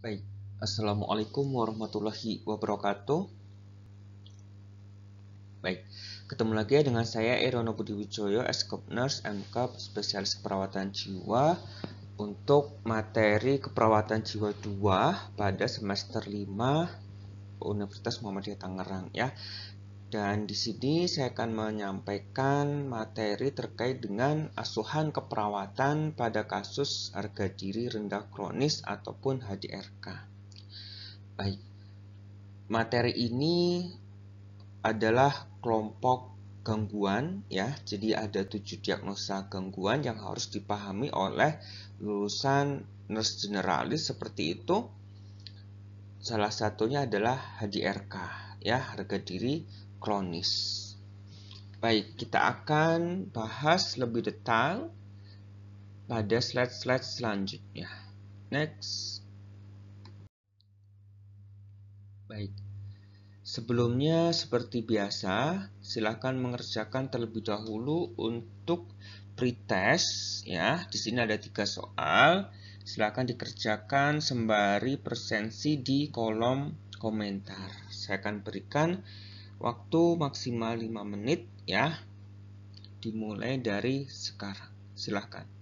Baik, Assalamualaikum warahmatullahi wabarakatuh. Baik, ketemu lagi ya dengan saya Erono Budi Wijoyo, Eskop Nurse MK Spesialis Keperawatan Jiwa untuk materi Keperawatan Jiwa 2 pada semester 5 Universitas Muhammadiyah Tangerang ya. Dan di sini saya akan menyampaikan materi terkait dengan asuhan keperawatan pada kasus harga diri rendah kronis ataupun HDRK. Baik, materi ini adalah kelompok gangguan ya. Jadi ada 7 diagnosa gangguan yang harus dipahami oleh lulusan nurse generalis seperti itu. Salah satunya adalah HDRK ya, harga diri kronis. Baik, kita akan bahas lebih detail pada slide-slide selanjutnya. Next. Baik. Sebelumnya, seperti biasa, silakan mengerjakan terlebih dahulu untuk pretest ya. Di sini ada 3 soal. Silakan dikerjakan sembari presensi di kolom komentar. Saya akan berikan waktu maksimal 5 menit ya. Dimulai dari sekarang. Silakan.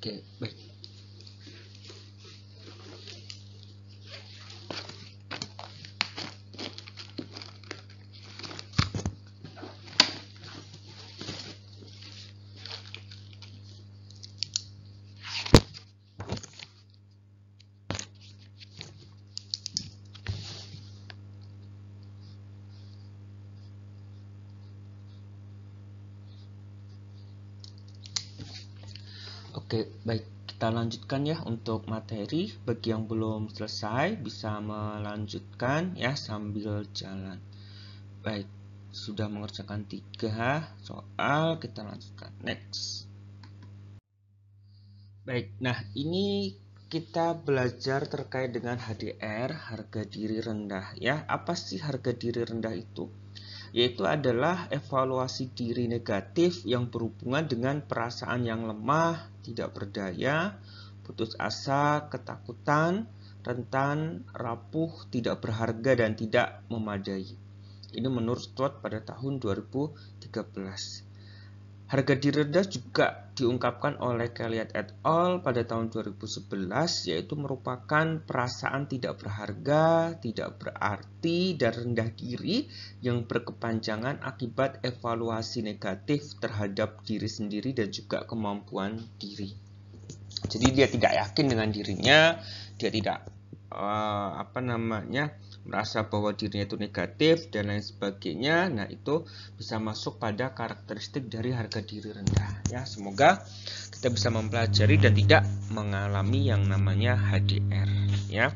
Oke, baik. Oke, baik, kita lanjutkan ya untuk materi. Bagi yang belum selesai bisa melanjutkan ya sambil jalan. Baik, sudah mengerjakan 3 soal, kita lanjutkan. Next. Baik, nah ini kita belajar terkait dengan HDR, harga diri rendah ya. Apa sih harga diri rendah itu? Yaitu adalah evaluasi diri negatif yang berhubungan dengan perasaan yang lemah, tidak berdaya, putus asa, ketakutan, rentan, rapuh, tidak berharga, dan tidak memadai. Ini menurut Stuart pada tahun 2013. Harga diri rendah juga diungkapkan oleh Kellyat et al. Pada tahun 2011, yaitu merupakan perasaan tidak berharga, tidak berarti, dan rendah diri yang berkepanjangan akibat evaluasi negatif terhadap diri sendiri dan juga kemampuan diri. Jadi dia tidak yakin dengan dirinya, dia tidak merasa bahwa dirinya itu negatif dan lain sebagainya. Nah, itu bisa masuk pada karakteristik dari harga diri rendah ya. Semoga kita bisa mempelajari dan tidak mengalami yang namanya HDR ya.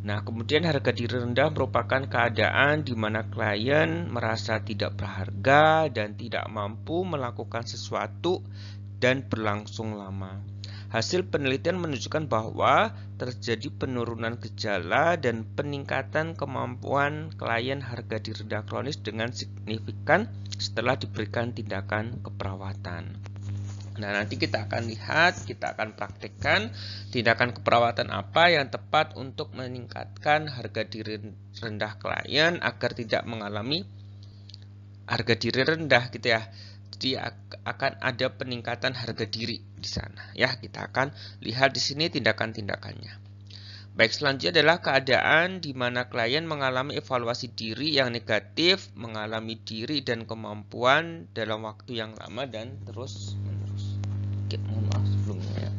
Nah, kemudian harga diri rendah merupakan keadaan di mana klien merasa tidak berharga dan tidak mampu melakukan sesuatu dan berlangsung lama. Hasil penelitian menunjukkan bahwa terjadi penurunan gejala dan peningkatan kemampuan klien harga diri rendah kronis dengan signifikan setelah diberikan tindakan keperawatan. Nah, nanti kita akan lihat, kita akan praktekkan tindakan keperawatan apa yang tepat untuk meningkatkan harga diri rendah klien agar tidak mengalami harga diri rendah gitu ya. Jadi akan ada peningkatan harga diri di sana ya. Kita akan lihat di sini tindakan-tindakannya. Baik, selanjutnya adalah keadaan di mana klien mengalami evaluasi diri yang negatif, mengalami diri dan kemampuan dalam waktu yang lama dan terus menerus. Oke, mohon maaf sebelumnya ya.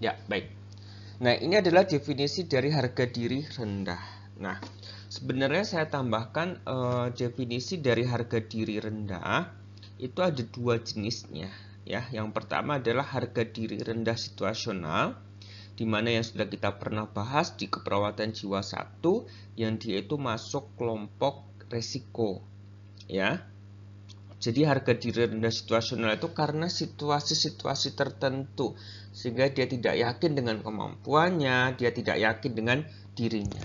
Ya, baik. Nah, ini adalah definisi dari harga diri rendah. Nah, sebenarnya saya tambahkan definisi dari harga diri rendah itu ada 2 jenisnya ya. Yang pertama adalah harga diri rendah situasional, di mana yang sudah kita pernah bahas di keperawatan jiwa 1, yang dia itu masuk kelompok resiko ya. Jadi harga diri rendah situasional itu karena situasi-situasi tertentu sehingga dia tidak yakin dengan kemampuannya, dia tidak yakin dengan dirinya.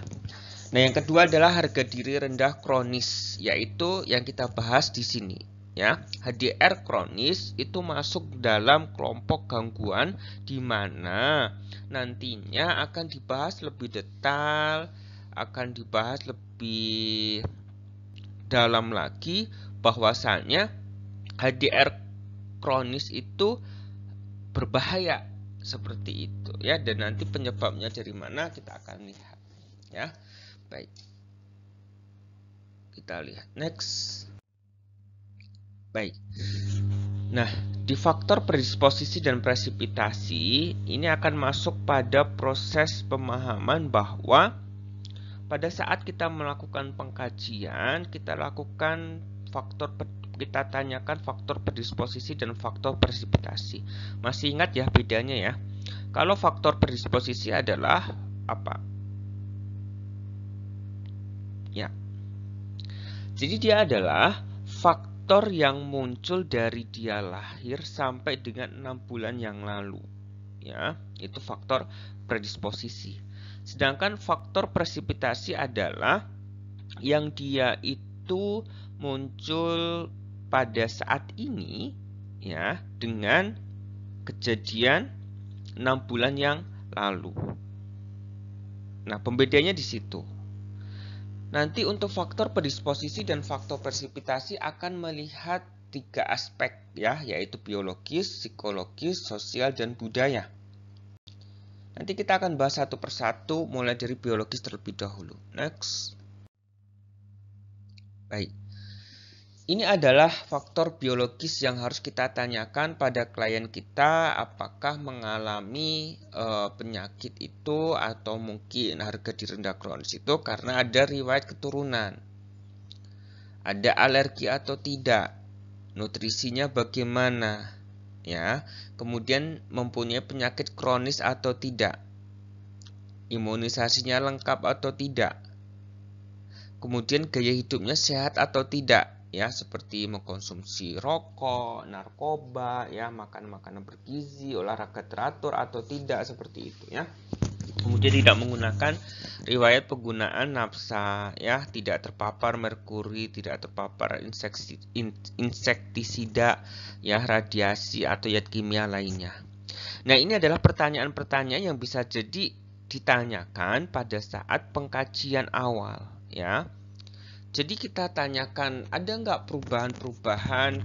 Nah, yang kedua adalah harga diri rendah kronis, yaitu yang kita bahas di sini ya. HDR kronis itu masuk dalam kelompok gangguan di mana nantinya akan dibahas lebih detail, akan dibahas lebih dalam lagi bahwasannya HDR kronis itu berbahaya seperti itu ya, dan nanti penyebabnya dari mana kita akan lihat ya. Baik, kita lihat next. Baik, nah di faktor predisposisi dan presipitasi ini akan masuk pada proses pemahaman bahwa pada saat kita melakukan pengkajian, kita tanyakan faktor predisposisi dan faktor presipitasi. Masih ingat ya bedanya ya? Kalau faktor predisposisi adalah apa? Ya. Jadi dia adalah faktor yang muncul dari dia lahir sampai dengan 6 bulan yang lalu. Ya, itu faktor predisposisi. Sedangkan faktor presipitasi adalah yang dia itu muncul pada saat ini ya, dengan kejadian 6 bulan yang lalu. Nah, pembedanya di situ. Nanti untuk faktor predisposisi dan faktor presipitasi akan melihat 3 aspek ya, yaitu biologis, psikologis, sosial, dan budaya. Nanti kita akan bahas satu persatu mulai dari biologis terlebih dahulu. Next. Baik. Ini adalah faktor biologis yang harus kita tanyakan pada klien kita, apakah mengalami penyakit itu atau mungkin harga diri rendah kronis itu karena ada riwayat keturunan. ada alergi atau tidak, nutrisinya bagaimana, ya. Kemudian mempunyai penyakit kronis atau tidak, imunisasinya lengkap atau tidak, kemudian gaya hidupnya sehat atau tidak, ya, seperti mengkonsumsi rokok, narkoba, ya, makan makanan bergizi, olahraga teratur atau tidak, seperti itu, ya. Kemudian tidak menggunakan riwayat penggunaan nafsa, ya, tidak terpapar merkuri, tidak terpapar insektisida, ya, radiasi atau zat kimia lainnya. Nah, ini adalah pertanyaan-pertanyaan yang bisa jadi ditanyakan pada saat pengkajian awal, ya. Jadi kita tanyakan, ada nggak perubahan-perubahan,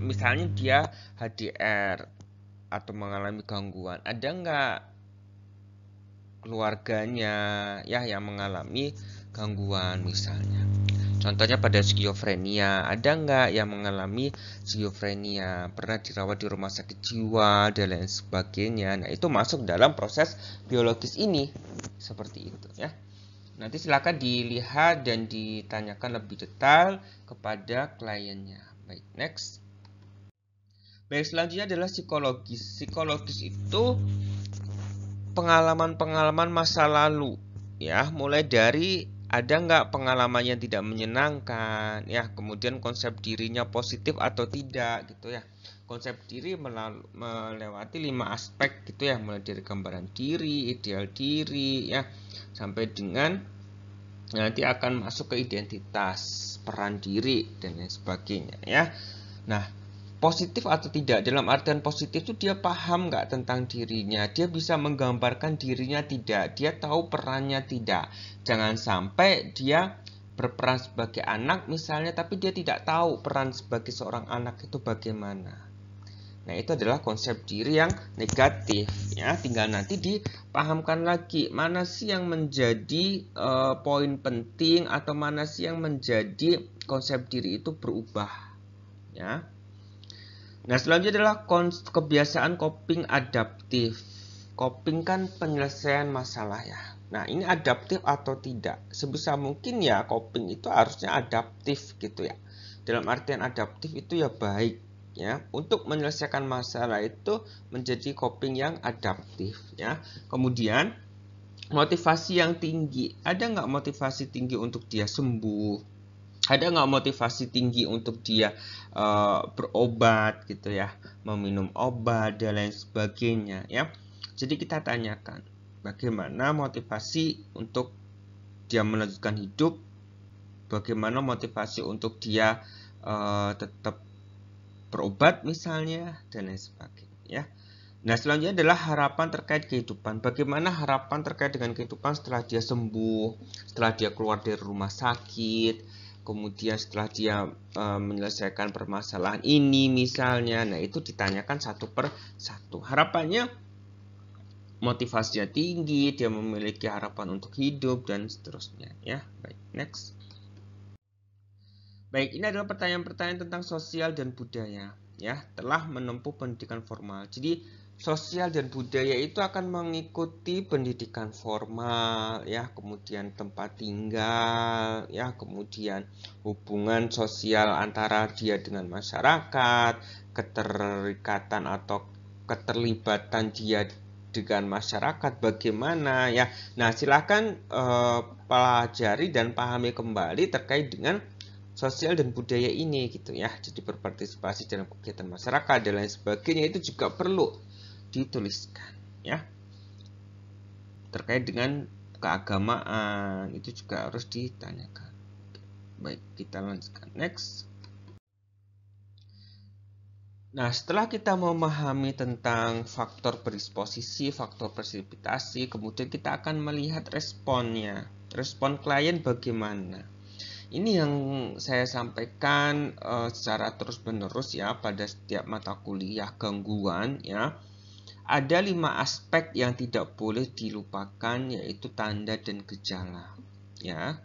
misalnya dia HDR atau mengalami gangguan, ada nggak keluarganya, ya, yang mengalami gangguan misalnya. Contohnya pada skizofrenia, ada nggak yang mengalami skizofrenia, pernah dirawat di rumah sakit jiwa, dan lain sebagainya. Nah, itu masuk dalam proses biologis ini, seperti itu, ya. Nanti silakan dilihat dan ditanyakan lebih detail kepada kliennya. Baik, next. Baik, selanjutnya adalah psikologis. Psikologis itu pengalaman-pengalaman masa lalu, ya, mulai dari ada nggak pengalaman yang tidak menyenangkan, ya, kemudian konsep dirinya positif atau tidak, gitu, ya. Konsep diri melewati 5 aspek, gitu, ya, mulai dari gambaran diri, ideal diri, ya, sampai dengan nanti akan masuk ke identitas, peran diri, dan lain sebagainya, ya. Nah, positif atau tidak, dalam artian positif itu dia paham nggak tentang dirinya, dia bisa menggambarkan dirinya tidak, dia tahu perannya tidak. Jangan sampai dia berperan sebagai anak misalnya, tapi dia tidak tahu peran sebagai seorang anak itu bagaimana. Nah, itu adalah konsep diri yang negatif, ya. Tinggal nanti dipahamkan lagi mana sih yang menjadi poin penting, atau mana sih yang menjadi konsep diri itu berubah, ya. Nah, selanjutnya adalah kebiasaan coping adaptif. Coping kan penyelesaian masalah, ya. Nah, ini adaptif atau tidak? Sebisa mungkin ya coping itu harusnya adaptif, gitu, ya. Dalam artian adaptif itu ya baik, ya. Untuk menyelesaikan masalah itu menjadi coping yang adaptif, ya. Kemudian motivasi yang tinggi. Ada nggak motivasi tinggi untuk dia sembuh? Ada nggak motivasi tinggi untuk dia berobat, gitu, ya, meminum obat dan lain sebagainya, ya. Jadi kita tanyakan bagaimana motivasi untuk dia melanjutkan hidup, bagaimana motivasi untuk dia tetap berobat misalnya, dan lain sebagainya, ya. Nah, selanjutnya adalah harapan terkait kehidupan. Bagaimana harapan terkait dengan kehidupan setelah dia sembuh, setelah dia keluar dari rumah sakit, kemudian setelah dia menyelesaikan permasalahan ini misalnya. Nah, itu ditanyakan satu per satu. Harapannya motivasinya tinggi, dia memiliki harapan untuk hidup, dan seterusnya, ya. Baik, next. Baik, ini adalah pertanyaan-pertanyaan tentang sosial dan budaya, ya, telah menempuh pendidikan formal. Jadi sosial dan budaya itu akan mengikuti pendidikan formal, ya, kemudian tempat tinggal, ya, kemudian hubungan sosial antara dia dengan masyarakat, keterikatan atau keterlibatan dia dengan masyarakat bagaimana, ya. Nah, silakan pelajari dan pahami kembali terkait dengan sosial dan budaya ini, gitu, ya. Jadi berpartisipasi dalam kegiatan masyarakat dan lain sebagainya itu juga perlu dituliskan, ya. Terkait dengan keagamaan itu juga harus ditanyakan. Baik, kita lanjutkan, next. Nah, setelah kita memahami tentang faktor predisposisi, faktor presipitasi, kemudian kita akan melihat responnya. Respon klien bagaimana. Ini yang saya sampaikan secara terus-menerus, ya, pada setiap mata kuliah gangguan, ya. Ada 5 aspek yang tidak boleh dilupakan, yaitu tanda dan gejala, ya.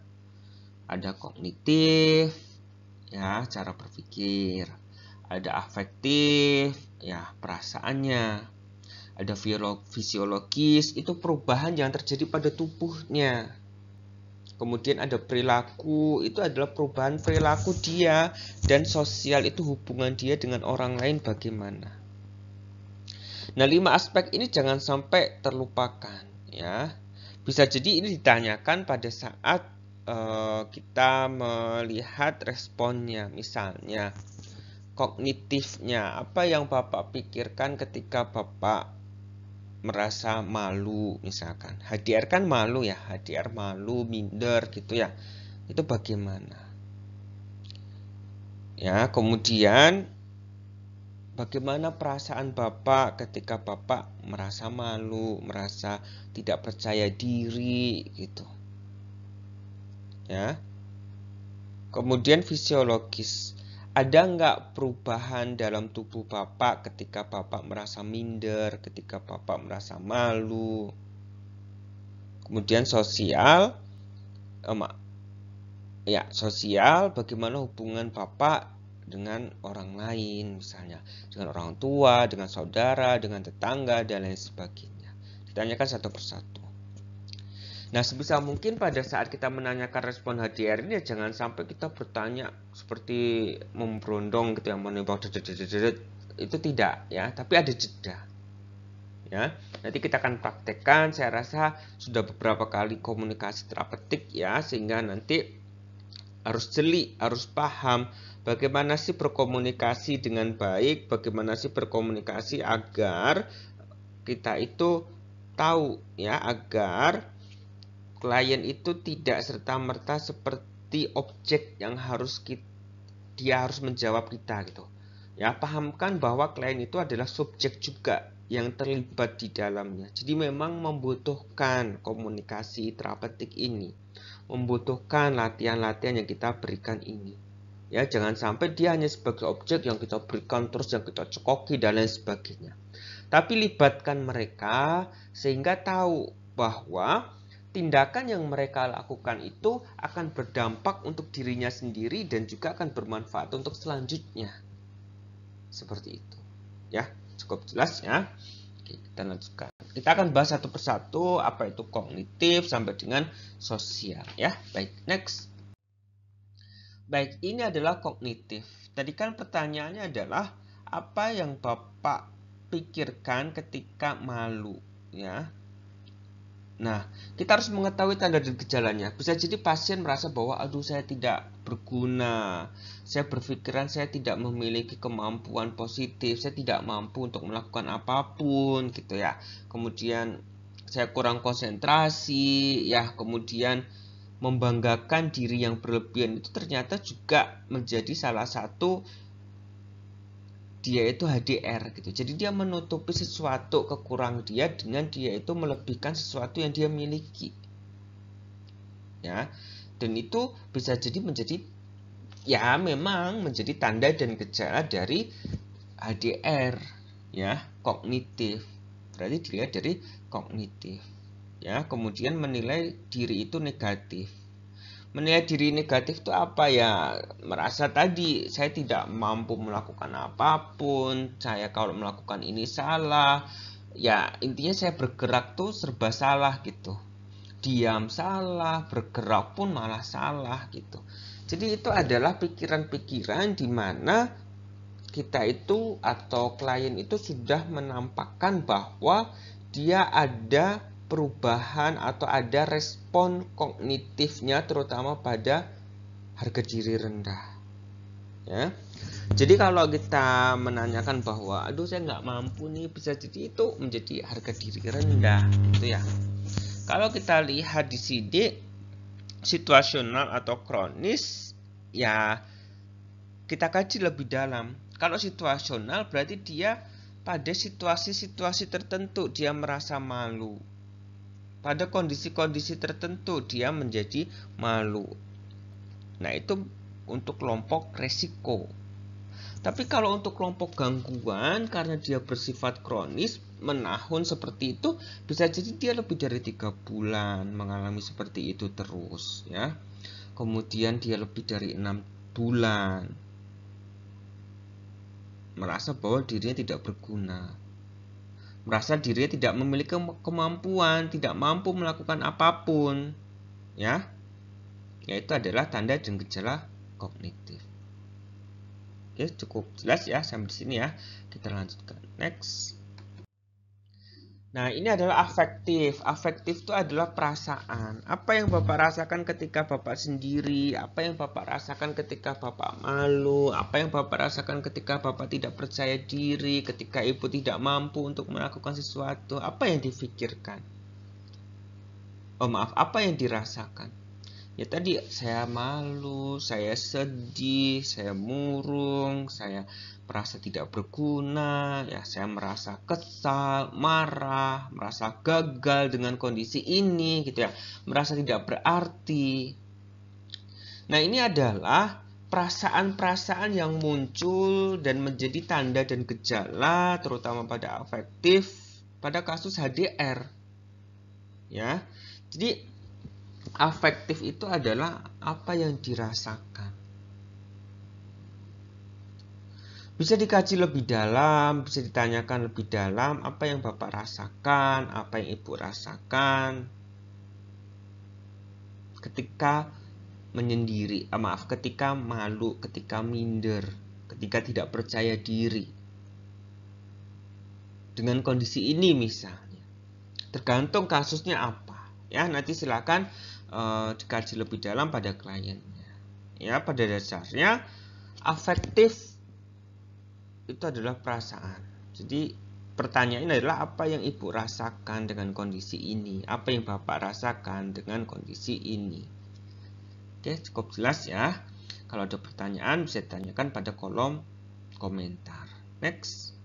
Ada kognitif, ya, cara berpikir. Ada afektif, ya, perasaannya. Ada fisiologis, itu perubahan yang terjadi pada tubuhnya. Kemudian ada perilaku, itu adalah perubahan perilaku dia, dan sosial itu hubungan dia dengan orang lain bagaimana. Nah, 5 aspek ini jangan sampai terlupakan ya. Bisa jadi ini ditanyakan pada saat kita melihat responnya, misalnya kognitifnya, apa yang Bapak pikirkan ketika Bapak merasa malu misalkan. HDR kan malu ya, HDR malu, minder gitu ya. Itu bagaimana? Ya, kemudian bagaimana perasaan Bapak ketika Bapak merasa malu, merasa tidak percaya diri gitu. Ya. Kemudian fisiologis. Ada nggak perubahan dalam tubuh Bapak ketika Bapak merasa minder, ketika Bapak merasa malu? Kemudian sosial, sosial, bagaimana hubungan Bapak dengan orang lain, misalnya dengan orang tua, dengan saudara, dengan tetangga, dan lain sebagainya. Ditanyakan satu persatu. Nah, sebisa mungkin pada saat kita menanyakan respon HDR ini, jangan sampai kita bertanya seperti memberondong gitu, yang menembak itu tidak ya, tapi ada jeda. Ya, nanti kita akan praktekkan. Saya rasa sudah beberapa kali komunikasi terapeutik ya, sehingga nanti harus jeli, harus paham bagaimana sih berkomunikasi dengan baik, bagaimana sih berkomunikasi agar kita itu tahu ya, agar klien itu tidak serta-merta seperti objek yang dia harus menjawab kita gitu. Ya, pahamkan bahwa klien itu adalah subjek juga yang terlibat di dalamnya. Jadi memang membutuhkan komunikasi terapeutik ini, membutuhkan latihan-latihan yang kita berikan ini. Ya, jangan sampai dia hanya sebagai objek yang kita berikan terus, yang kita cekoki dan lain sebagainya. Tapi libatkan mereka sehingga tahu bahwa tindakan yang mereka lakukan itu akan berdampak untuk dirinya sendiri dan juga akan bermanfaat untuk selanjutnya. Seperti itu. Ya, cukup jelas ya. Oke, kita lanjutkan. Kita akan bahas satu persatu apa itu kognitif sampai dengan sosial ya. Baik, next. Baik, ini adalah kognitif. Tadi kan pertanyaannya adalah apa yang Bapak pikirkan ketika malu ya. Nah, kita harus mengetahui tanda dan gejalanya. Bisa jadi pasien merasa bahwa, aduh saya tidak berguna, saya berpikiran saya tidak memiliki kemampuan positif, saya tidak mampu untuk melakukan apapun gitu ya. Kemudian saya kurang konsentrasi, ya kemudian membanggakan diri yang berlebihan itu ternyata juga menjadi salah satu dia itu HDR gitu. Jadi dia menutupi sesuatu kekurangan dia dengan dia itu melebihkan sesuatu yang dia miliki. Ya. Dan itu bisa jadi menjadi ya memang menjadi tanda dan gejala dari HDR ya, kognitif. Berarti dilihat dari kognitif. Ya, kemudian menilai diri itu negatif. Menilai diri negatif itu apa ya? Merasa tadi saya tidak mampu melakukan apapun, saya kalau melakukan ini salah. Ya, intinya saya bergerak tuh serba salah gitu. Diam salah, bergerak pun malah salah gitu. Jadi itu adalah pikiran-pikiran di mana kita itu atau klien itu sudah menampakkan bahwa dia ada perubahan atau ada respon kognitifnya terutama pada harga diri rendah ya. Jadi kalau kita menanyakan bahwa aduh saya nggak mampu nih, bisa jadi itu menjadi harga diri rendah gitu ya. Kalau kita lihat di sini situasional atau kronis ya, kita kaji lebih dalam. Kalau situasional berarti dia pada situasi-situasi tertentu dia merasa malu. Pada kondisi-kondisi tertentu dia menjadi malu. Nah, itu untuk kelompok resiko. Tapi kalau untuk kelompok gangguan, karena dia bersifat kronis, menahun seperti itu, bisa jadi dia lebih dari 3 bulan mengalami seperti itu terus ya. Kemudian dia lebih dari 6 bulan merasa bahwa dirinya tidak berguna, merasa dirinya tidak memiliki kemampuan, tidak mampu melakukan apapun ya. yaitu adalah tanda dan gejala kognitif. Oke, cukup jelas ya sampai di sini ya. Kita lanjutkan. Next. Nah, ini adalah afektif. Afektif itu adalah perasaan. Apa yang Bapak rasakan ketika Bapak sendiri? Apa yang Bapak rasakan ketika Bapak malu? Apa yang Bapak rasakan ketika Bapak tidak percaya diri? Ketika Ibu tidak mampu untuk melakukan sesuatu? Apa yang difikirkan? Oh maaf, apa yang dirasakan? Ya tadi saya malu, saya sedih, saya murung, saya merasa tidak berguna, ya saya merasa kesal, marah, merasa gagal dengan kondisi ini gitu ya, merasa tidak berarti. Nah, ini adalah perasaan-perasaan yang muncul dan menjadi tanda dan gejala terutama pada afektif pada kasus HDR. Ya. Jadi afektif itu adalah apa yang dirasakan. Bisa dikaji lebih dalam, bisa ditanyakan lebih dalam apa yang Bapak rasakan, apa yang Ibu rasakan ketika menyendiri, ketika malu, ketika minder, ketika tidak percaya diri. Dengan kondisi ini misalnya. Tergantung kasusnya apa. Ya, nanti silakan dikaji lebih dalam pada kliennya. Ya, pada dasarnya afektif itu adalah perasaan. Jadi pertanyaannya adalah apa yang Ibu rasakan dengan kondisi ini? Apa yang Bapak rasakan dengan kondisi ini? Oke, cukup jelas ya. Kalau ada pertanyaan bisa ditanyakan pada kolom komentar. Next.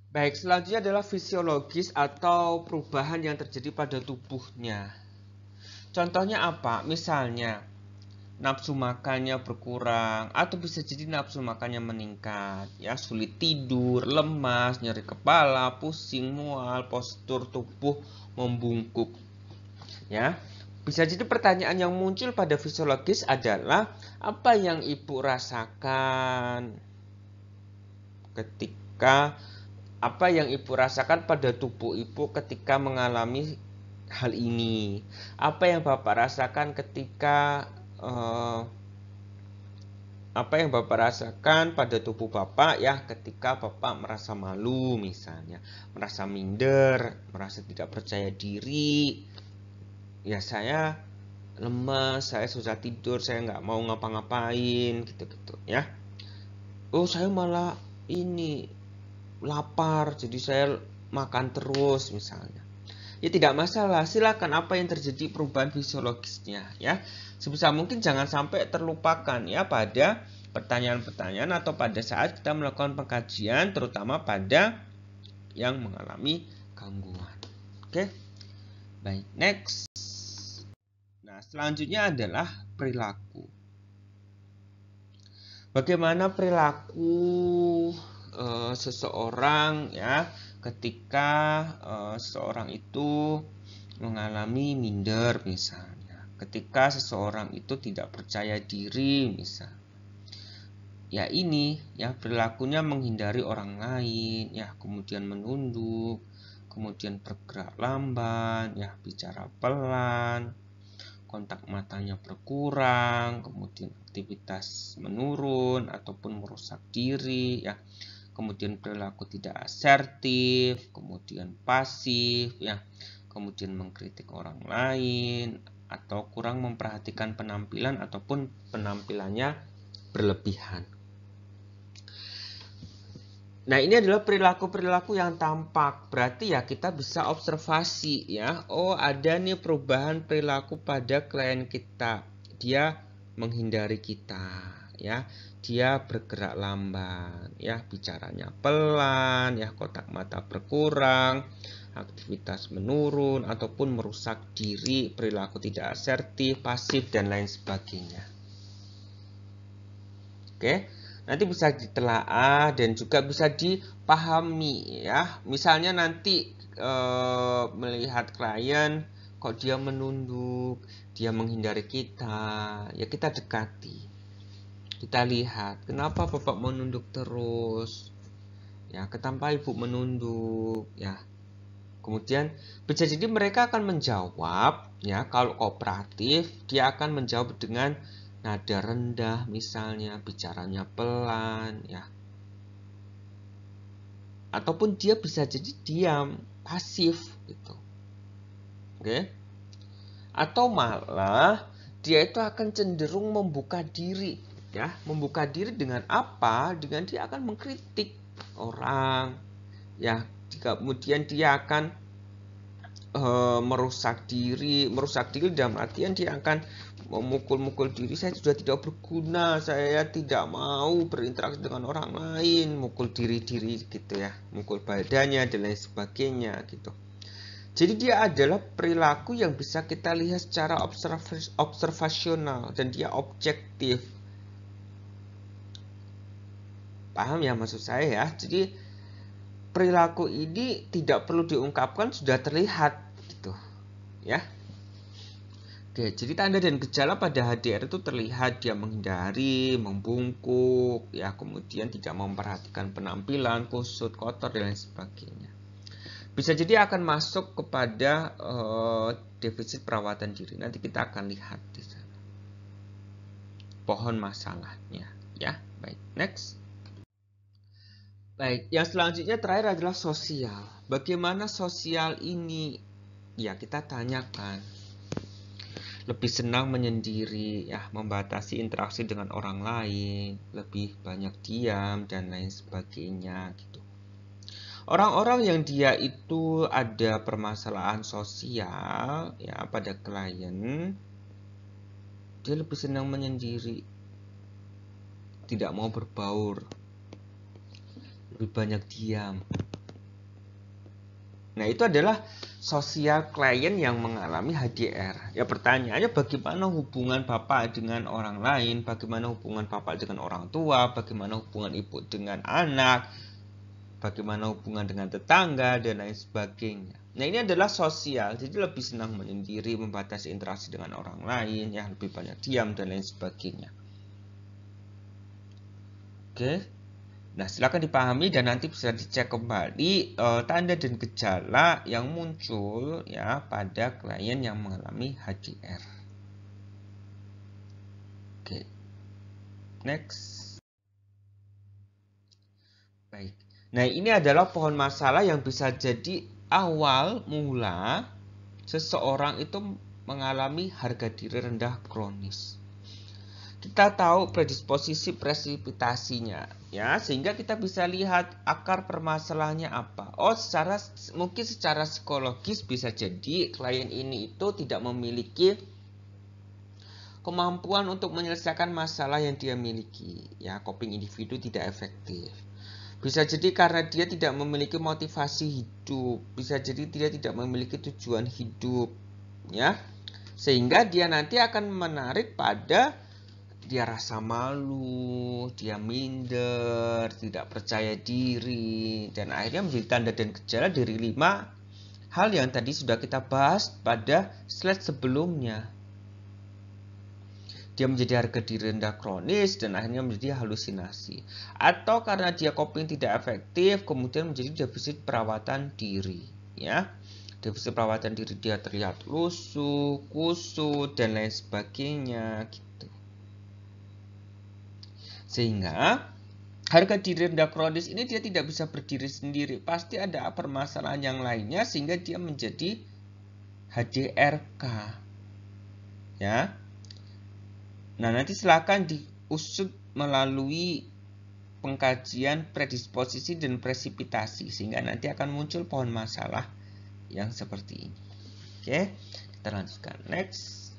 Baik, selanjutnya adalah fisiologis atau perubahan yang terjadi pada tubuhnya. Contohnya apa? Misalnya, nafsu makannya berkurang atau bisa jadi nafsu makannya meningkat, ya, sulit tidur, lemas, nyeri kepala, pusing, mual, postur tubuh membungkuk. Ya. Bisa jadi pertanyaan yang muncul pada fisiologis adalah apa yang Ibu rasakan ketika apa yang Ibu rasakan pada tubuh Ibu ketika mengalami hal ini? Apa yang Bapak rasakan ketika apa yang Bapak rasakan pada tubuh Bapak ya ketika Bapak merasa malu misalnya, merasa minder, merasa tidak percaya diri. Ya saya lemas, saya susah tidur, saya nggak mau ngapa-ngapain gitu-gitu ya. Oh saya malah ini lapar, jadi saya makan terus misalnya. Ya tidak masalah, silakan apa yang terjadi perubahan fisiologisnya ya. Sebisa mungkin jangan sampai terlupakan ya pada pertanyaan-pertanyaan atau pada saat kita melakukan pengkajian terutama pada yang mengalami gangguan. Oke. Baik, next. Nah, selanjutnya adalah perilaku. Bagaimana perilaku seseorang ya ketika seseorang itu mengalami minder misalnya, ketika seseorang itu tidak percaya diri misalnya. Ya ini ya perilakunya menghindari orang lain ya, kemudian menunduk, kemudian bergerak lamban ya, bicara pelan, kontak matanya berkurang, kemudian aktivitas menurun ataupun merusak diri ya. Kemudian perilaku tidak asertif, kemudian pasif ya. Kemudian mengkritik orang lain atau kurang memperhatikan penampilan ataupun penampilannya berlebihan. Nah, ini adalah perilaku-perilaku yang tampak. Berarti ya kita bisa observasi ya. Oh, ada nih perubahan perilaku pada klien kita. Dia menghindari kita ya. Dia bergerak lamban ya, bicaranya pelan ya, kotak mata berkurang, aktivitas menurun ataupun merusak diri, perilaku tidak asertif, pasif dan lain sebagainya. Oke. Nanti bisa ditelaah dan juga bisa dipahami ya. Misalnya nanti melihat klien kok dia menunduk, dia menghindari kita, ya kita dekati. Kita lihat, kenapa Bapak menunduk terus? Ya, kenapa Ibu menunduk? Ya. Kemudian bisa jadi mereka akan menjawab, ya, kalau kooperatif dia akan menjawab dengan nada rendah misalnya, bicaranya pelan, ya. Ataupun dia bisa jadi diam, pasif gitu. Oke? Atau malah dia itu akan cenderung membuka diri, ya. Membuka diri dengan apa? Dengan dia akan mengkritik orang, ya. Kemudian dia akan merusak diri dalam artian dia akan memukul-mukul diri. Saya sudah tidak berguna, saya tidak mau berinteraksi dengan orang lain, mukul diri gitu ya, mukul badannya dan lain sebagainya gitu. Jadi dia adalah perilaku yang bisa kita lihat secara observasional dan dia objektif. Paham ya maksud saya ya? Jadi perilaku ini tidak perlu diungkapkan, sudah terlihat gitu. Ya. Oke, jadi tanda dan gejala pada HDR itu terlihat dia menghindari, membungkuk, ya, kemudian tidak memperhatikan penampilan, kusut, kotor dan lain sebagainya. Bisa jadi akan masuk kepada defisit perawatan diri. Nanti kita akan lihat di sana. Pohon masalahnya, ya. Baik, next. Baik, yang selanjutnya terakhir adalah sosial. Bagaimana sosial ini? Ya, kita tanyakan. Lebih senang menyendiri, ya, membatasi interaksi dengan orang lain, lebih banyak diam dan lain sebagainya gitu. Orang-orang yang dia itu ada permasalahan sosial, ya, pada klien, dia lebih senang menyendiri, tidak mau berbaur, lebih banyak diam. Nah, itu adalah sosial klien yang mengalami HDR. Ya, pertanyaannya bagaimana hubungan bapak dengan orang lain, bagaimana hubungan bapak dengan orang tua, bagaimana hubungan ibu dengan anak, bagaimana hubungan dengan tetangga, dan lain sebagainya. Nah, ini adalah sosial, jadi lebih senang menyendiri, membatasi interaksi dengan orang lain, ya, lebih banyak diam, dan lain sebagainya. Oke. Nah, silakan dipahami dan nanti bisa dicek kembali tanda dan gejala yang muncul, ya, pada klien yang mengalami HDR. Oke. Next. Baik. Nah, ini adalah pohon masalah yang bisa jadi awal mula seseorang itu mengalami harga diri rendah kronis. Kita tahu predisposisi presipitasinya, ya, sehingga kita bisa lihat akar permasalahannya apa. Mungkin secara psikologis bisa jadi klien ini itu tidak memiliki kemampuan untuk menyelesaikan masalah yang dia miliki, ya, coping individu tidak efektif. Bisa jadi karena dia tidak memiliki motivasi hidup, bisa jadi dia tidak memiliki tujuan hidup, ya, sehingga dia nanti akan menarik pada dia rasa malu, dia minder, tidak percaya diri, dan akhirnya menjadi tanda dan gejala dari 5 hal yang tadi sudah kita bahas pada slide sebelumnya. Dia menjadi harga diri rendah kronis dan akhirnya menjadi halusinasi. Atau karena dia coping tidak efektif, kemudian menjadi defisit perawatan diri, ya. Defisit perawatan diri dia terlihat lusuh, kusut, dan lain sebagainya gitu. Sehingga harga diri rendah kronis ini dia tidak bisa berdiri sendiri. Pasti ada permasalahan yang lainnya sehingga dia menjadi HDRK. Ya. Nah, nanti silakan diusut melalui pengkajian predisposisi dan presipitasi sehingga nanti akan muncul pohon masalah yang seperti ini. Oke, kita lanjutkan. Next.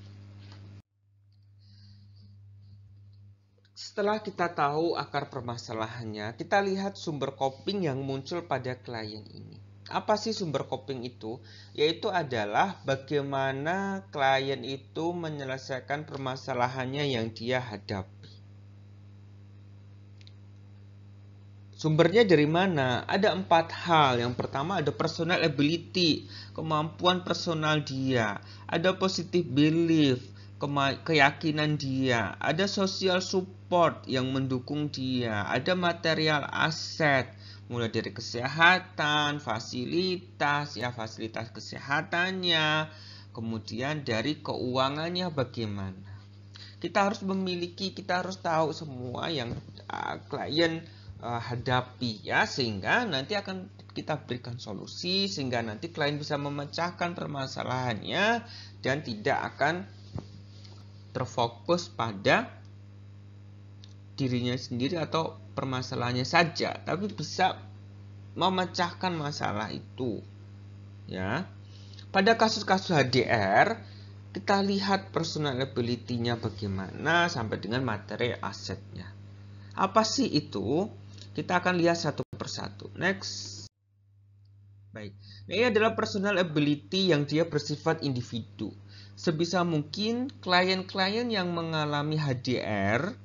Setelah kita tahu akar permasalahannya, kita lihat sumber coping yang muncul pada klien ini. Apa sih sumber coping itu? Yaitu adalah bagaimana klien itu menyelesaikan permasalahannya yang dia hadapi. Sumbernya dari mana? Ada 4 hal. Yang pertama ada personal ability, kemampuan personal dia. Ada positive belief, keyakinan dia. Ada social support yang mendukung dia. Ada material aset, mulai dari kesehatan, fasilitas, ya fasilitas kesehatannya, kemudian dari keuangannya bagaimana. Kita harus tahu semua yang klien hadapi ya, sehingga nanti akan kita berikan solusi sehingga nanti klien bisa memecahkan permasalahannya dan tidak akan terfokus pada dirinya sendiri atau permasalahannya saja, tapi bisa memecahkan masalah itu ya. Pada kasus-kasus HDR kita lihat personal ability-nya bagaimana sampai dengan materi asetnya. Apa sih itu? Kita akan lihat satu persatu. Next. Baik. Nah, ini adalah personal ability yang dia bersifat individu. Sebisa mungkin klien-klien yang mengalami HDR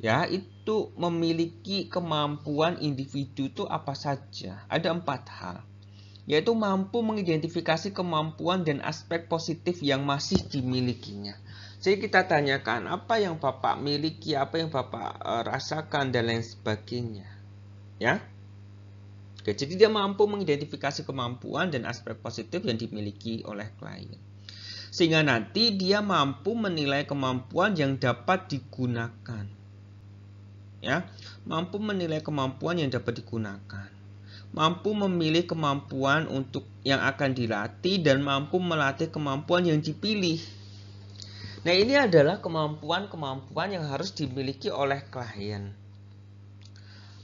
ya itu memiliki kemampuan individu itu apa saja? Ada 4 hal. Yaitu mampu mengidentifikasi kemampuan dan aspek positif yang masih dimilikinya. Jadi kita tanyakan apa yang Bapak miliki, apa yang Bapak rasakan dan lain sebagainya. Ya. Oke, jadi dia mampu mengidentifikasi kemampuan dan aspek positif yang dimiliki oleh klien. Sehingga nanti dia mampu menilai kemampuan yang dapat digunakan. Ya, mampu menilai kemampuan yang dapat digunakan. Mampu memilih kemampuan untuk yang akan dilatih dan mampu melatih kemampuan yang dipilih. Nah, ini adalah kemampuan-kemampuan yang harus dimiliki oleh klien.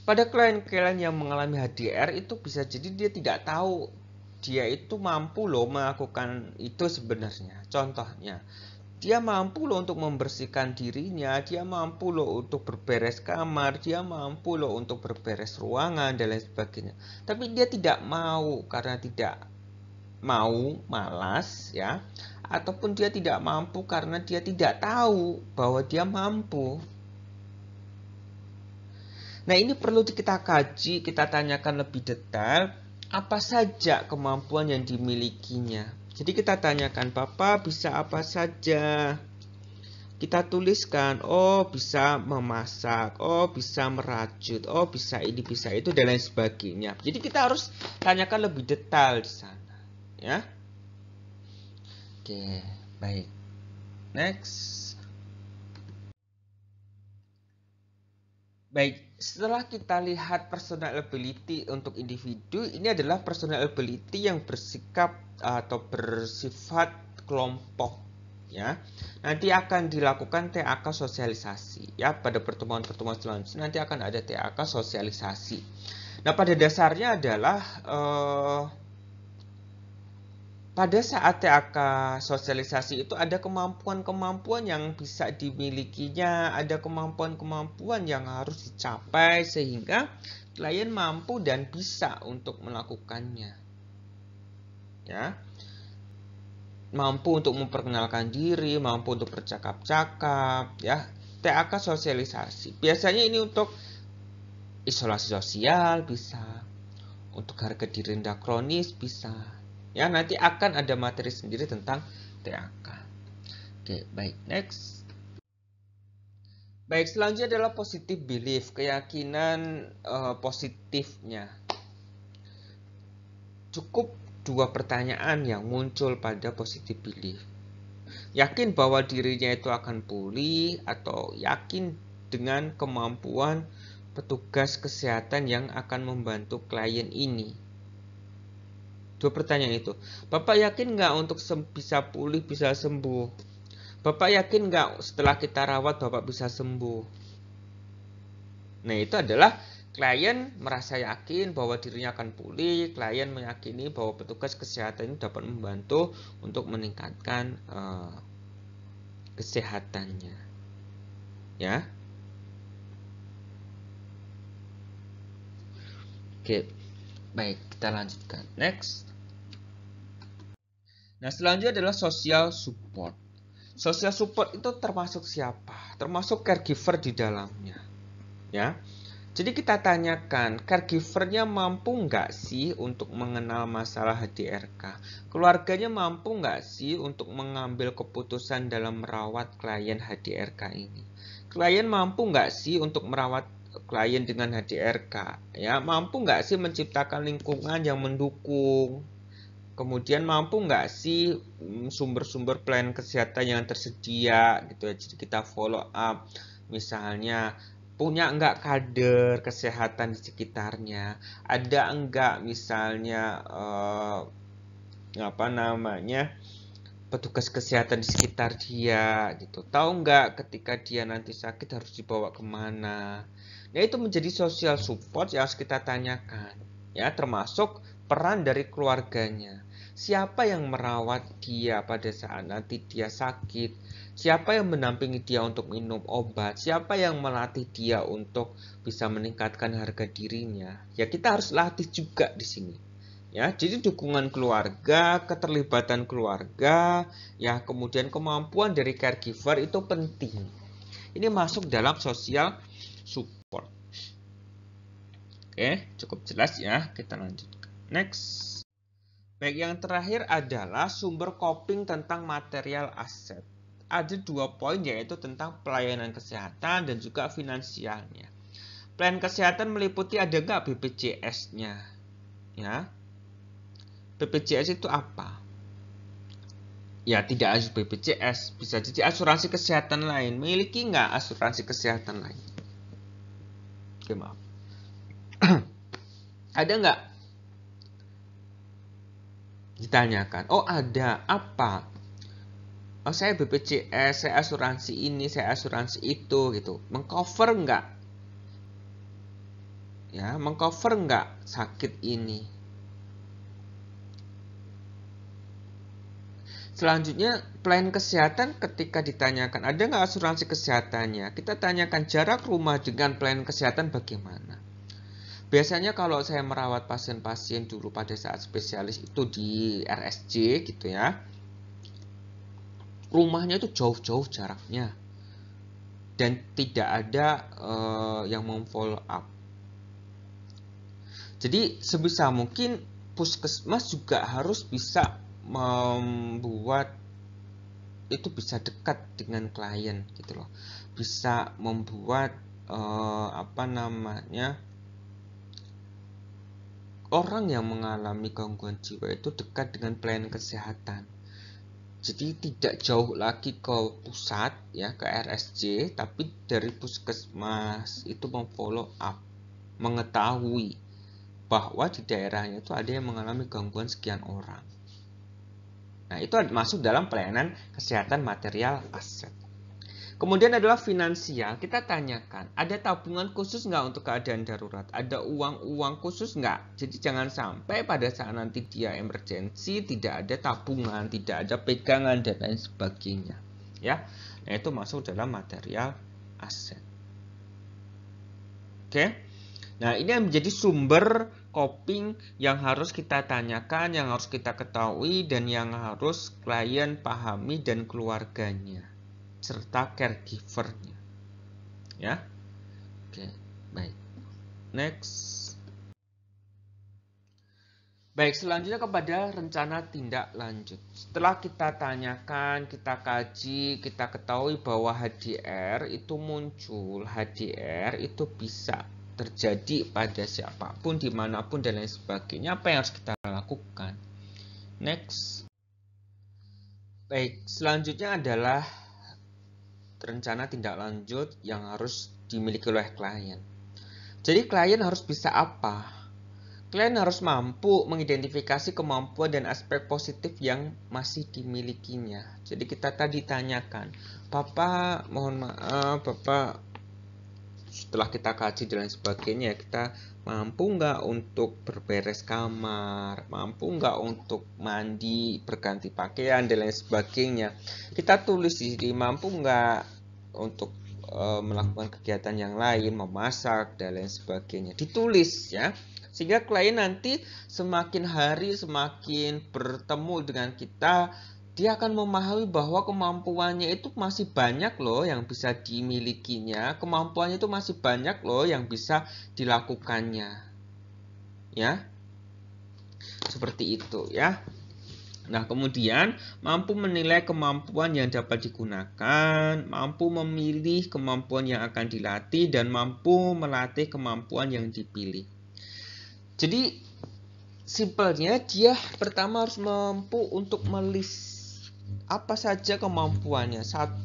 Pada klien-klien yang mengalami HDR itu bisa jadi dia tidak tahu dia itu mampu loh melakukan itu sebenarnya. Contohnya, dia mampu loh untuk membersihkan dirinya, dia mampu loh untuk berberes kamar, dia mampu loh untuk berberes ruangan dan lain sebagainya. Tapi dia tidak mau karena tidak mau, malas ya, ataupun dia tidak mampu karena dia tidak tahu bahwa dia mampu. Nah, ini perlu kita kaji, kita tanyakan lebih detail apa saja kemampuan yang dimilikinya. Jadi kita tanyakan, Bapak bisa apa saja? Kita tuliskan, oh bisa memasak, oh bisa merajut, oh bisa ini, bisa itu, dan lain sebagainya. Jadi kita harus tanyakan lebih detail di sana. Ya. Oke, baik. Next. Baik, setelah kita lihat personal ability untuk individu, ini adalah personal ability yang bersikap atau bersifat kelompok ya. Nanti akan dilakukan TAK sosialisasi ya, pada pertemuan-pertemuan selanjutnya nanti akan ada TAK sosialisasi. Nah, pada dasarnya adalah pada saat TAK sosialisasi itu ada kemampuan-kemampuan yang bisa dimilikinya, ada kemampuan-kemampuan yang harus dicapai sehingga klien mampu dan bisa untuk melakukannya. Ya. Mampu untuk memperkenalkan diri, mampu untuk bercakap-cakap, ya. TAK sosialisasi. Biasanya ini untuk isolasi sosial bisa, untuk harga diri rendah kronis bisa. Ya, nanti akan ada materi sendiri tentang TAK. Oke, baik, next. Baik, selanjutnya adalah positive belief, keyakinan positifnya. Cukup 2 pertanyaan yang muncul pada positive belief. Yakin bahwa dirinya itu akan pulih atau yakin dengan kemampuan petugas kesehatan yang akan membantu klien ini? 2 pertanyaan itu. Bapak yakin nggak untuk bisa pulih, bisa sembuh? Bapak yakin nggak setelah kita rawat Bapak bisa sembuh? Nah, itu adalah klien merasa yakin bahwa dirinya akan pulih, klien meyakini bahwa petugas kesehatan itu dapat membantu untuk meningkatkan kesehatannya. Ya. Oke. Baik, kita lanjutkan. Next. Nah, selanjutnya adalah social support. Social support itu termasuk siapa? Termasuk caregiver di dalamnya. Ya. Jadi kita tanyakan, caregivernya mampu nggak sih untuk mengenal masalah HDRK? Keluarganya mampu nggak sih untuk mengambil keputusan dalam merawat klien HDRK ini? Klien mampu nggak sih untuk merawat klien dengan HDRK? Ya, mampu nggak sih menciptakan lingkungan yang mendukung? Kemudian mampu nggak sih sumber-sumber pelayanan kesehatan yang tersedia gitu ya. Jadi kita follow up, misalnya punya nggak kader kesehatan di sekitarnya, ada enggak misalnya apa namanya petugas kesehatan di sekitar dia gitu. Tahu nggak ketika dia nanti sakit harus dibawa kemana? Nah, itu menjadi social support yang harus kita tanyakan. Ya, termasuk peran dari keluarganya. Siapa yang merawat dia pada saat nanti dia sakit? Siapa yang mendampingi dia untuk minum obat? Siapa yang melatih dia untuk bisa meningkatkan harga dirinya? Ya, kita harus latih juga di sini. Ya, jadi dukungan keluarga, keterlibatan keluarga, ya, kemudian kemampuan dari caregiver itu penting. Ini masuk dalam social support. Oke, cukup jelas ya. Kita lanjutkan. Next. Baik, yang terakhir adalah sumber coping tentang material aset. Ada 2 poin, yaitu tentang pelayanan kesehatan dan juga finansialnya. Pelayanan kesehatan meliputi ada nggak BPJS-nya? Ya, BPJS itu apa? Ya, tidak harus BPJS, bisa jadi asuransi kesehatan lain. Memiliki nggak asuransi kesehatan lain? Oke, maaf. Ada nggak? Ditanyakan. Oh, ada. Apa? Oh, saya BPJS, saya asuransi ini, saya asuransi itu, gitu. Mengcover nggak? Ya, mengcover nggak sakit ini? Selanjutnya, pelayanan kesehatan ketika ditanyakan, ada nggak asuransi kesehatannya? Kita tanyakan jarak rumah dengan pelayanan kesehatan bagaimana? Biasanya kalau saya merawat pasien-pasien dulu pada saat spesialis itu di RSJ gitu ya, rumahnya itu jauh-jauh jaraknya. Dan tidak ada yang memfollow up. Jadi sebisa mungkin puskesmas juga harus bisa membuat itu bisa dekat dengan klien gitu loh, bisa membuat apa namanya orang yang mengalami gangguan jiwa itu dekat dengan pelayanan kesehatan. Jadi tidak jauh lagi ke pusat ya, ke RSJ, tapi dari puskesmas itu memfollow up, mengetahui bahwa di daerahnya itu ada yang mengalami gangguan sekian orang. Nah, itu masuk dalam pelayanan kesehatan material aset. Kemudian adalah finansial. Kita tanyakan, ada tabungan khusus nggak untuk keadaan darurat? Ada uang-uang khusus nggak? Jadi jangan sampai pada saat nanti dia emergensi, tidak ada tabungan, tidak ada pegangan, dan lain sebagainya. Ya, nah, itu masuk dalam material aset. Oke. Nah, ini yang menjadi sumber coping yang harus kita tanyakan, yang harus kita ketahui, dan yang harus klien pahami dan keluarganya, serta caregivernya. Ya, oke, baik. Next. Baik, selanjutnya kepada rencana tindak lanjut. Setelah kita tanyakan, kita kaji, kita ketahui bahwa HDR itu muncul, HDR itu bisa terjadi pada siapapun, dimanapun, dan lain sebagainya. Apa yang harus kita lakukan? Next. Baik, selanjutnya adalah rencana tindak lanjut yang harus dimiliki oleh klien. Jadi klien harus bisa apa? Klien harus mampu mengidentifikasi kemampuan dan aspek positif yang masih dimilikinya. Jadi kita tadi tanyakan, Bapak, mohon maaf, Bapak, setelah kita kaji dan lain sebagainya, kita mampu nggak untuk berberes kamar, mampu nggak untuk mandi, berganti pakaian, dan lain sebagainya. Kita tulis di sini, mampu nggak untuk melakukan kegiatan yang lain, memasak, dan lain sebagainya. Ditulis ya. Sehingga klien nanti semakin hari semakin bertemu dengan kita, dia akan memahami bahwa kemampuannya itu masih banyak loh yang bisa dimilikinya, kemampuannya itu masih banyak loh yang bisa dilakukannya. Ya. Seperti itu ya. Nah, kemudian mampu menilai kemampuan yang dapat digunakan, mampu memilih kemampuan yang akan dilatih, dan mampu melatih kemampuan yang dipilih. Jadi, simpelnya dia pertama harus mampu untuk melist apa saja kemampuannya. 1.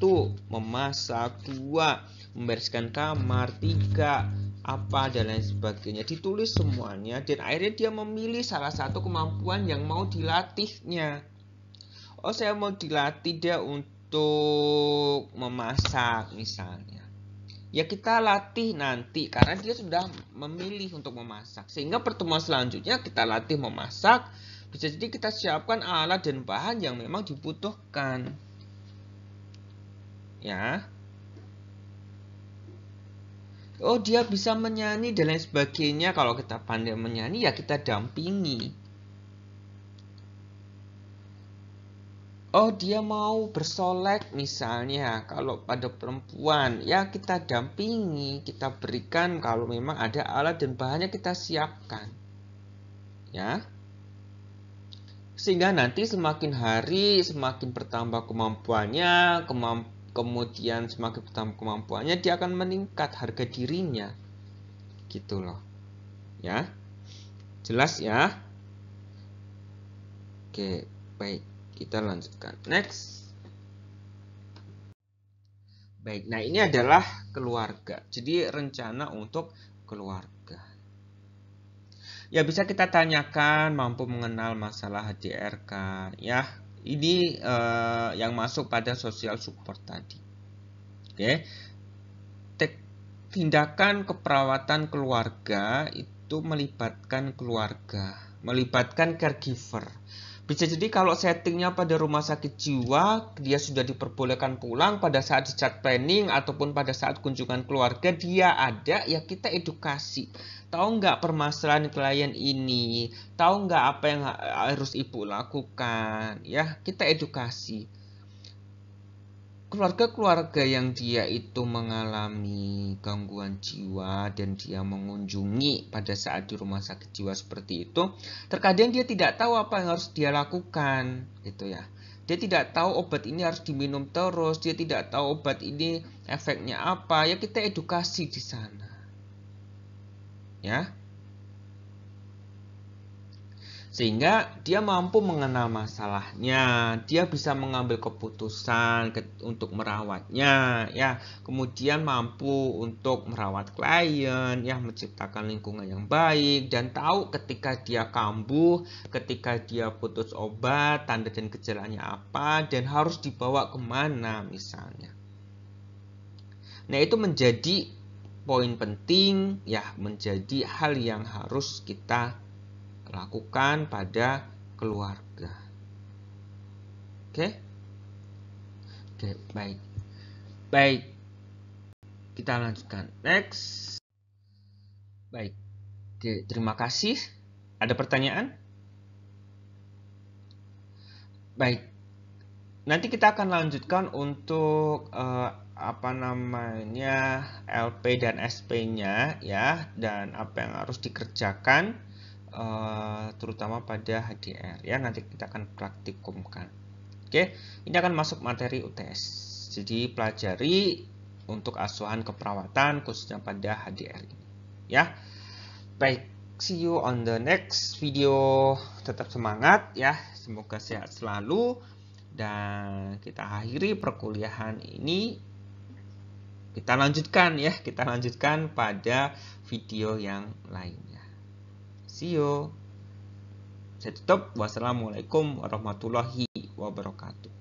Memasak. 2. Membereskan kamar. 3. Apa dan lain sebagainya. Ditulis semuanya dan akhirnya dia memilih salah satu kemampuan yang mau dilatihnya. Oh, saya mau dilatih dia untuk memasak misalnya. Ya kita latih nanti karena dia sudah memilih untuk memasak. Sehingga pertemuan selanjutnya kita latih memasak. Bisa jadi kita siapkan alat dan bahan yang memang dibutuhkan. Ya. Oh, dia bisa menyanyi dan lain sebagainya. Kalau kita pandai menyanyi ya kita dampingi. Oh, dia mau bersolek misalnya. Kalau pada perempuan, ya kita dampingi, kita berikan kalau memang ada alat dan bahannya kita siapkan. Ya. Sehingga nanti semakin hari semakin bertambah kemampuannya, kemudian semakin bertambah kemampuannya dia akan meningkat harga dirinya. Gitu loh. Ya. Jelas ya? Oke, baik. Kita lanjutkan. Next. Baik, nah ini adalah keluarga. Jadi rencana untuk keluarga. Ya bisa kita tanyakan mampu mengenal masalah HDRK. Ya, ini yang masuk pada social support tadi. Oke. Tindakan keperawatan keluarga itu melibatkan keluarga, melibatkan caregiver. Bisa jadi kalau settingnya pada rumah sakit jiwa, dia sudah diperbolehkan pulang pada saat discharge planning ataupun pada saat kunjungan keluarga, dia ada, ya kita edukasi. Tahu nggak permasalahan klien ini? Tahu nggak apa yang harus ibu lakukan? Ya, kita edukasi. Keluarga-keluarga yang dia itu mengalami gangguan jiwa dan dia mengunjungi pada saat di rumah sakit jiwa seperti itu, terkadang dia tidak tahu apa yang harus dia lakukan, gitu ya. Dia tidak tahu obat ini harus diminum terus, dia tidak tahu obat ini efeknya apa, ya kita edukasi di sana. Ya. Sehingga dia mampu mengenal masalahnya, dia bisa mengambil keputusan untuk merawatnya, ya. Kemudian mampu untuk merawat klien, ya, menciptakan lingkungan yang baik dan tahu ketika dia kambuh, ketika dia putus obat, tanda dan gejalanya apa dan harus dibawa kemana misalnya. Nah, itu menjadi poin penting, ya, menjadi hal yang harus kita lakukan pada keluarga. Oke? Oke, baik. Baik. Kita lanjutkan. Next. Baik. Oke, terima kasih. Ada pertanyaan? Baik. Nanti kita akan lanjutkan untuk LP dan SP-nya ya, dan apa yang harus dikerjakan terutama pada HDR ya, nanti kita akan praktikumkan. Oke, ini akan masuk materi UTS. Jadi pelajari untuk asuhan keperawatan khususnya pada HDR ini. Ya. Baik, see you on the next video. Tetap semangat ya. Semoga sehat selalu dan kita akhiri perkuliahan ini. Kita lanjutkan ya, kita lanjutkan pada video yang lainnya. See you. Saya tutup. Wassalamualaikum warahmatullahi wabarakatuh.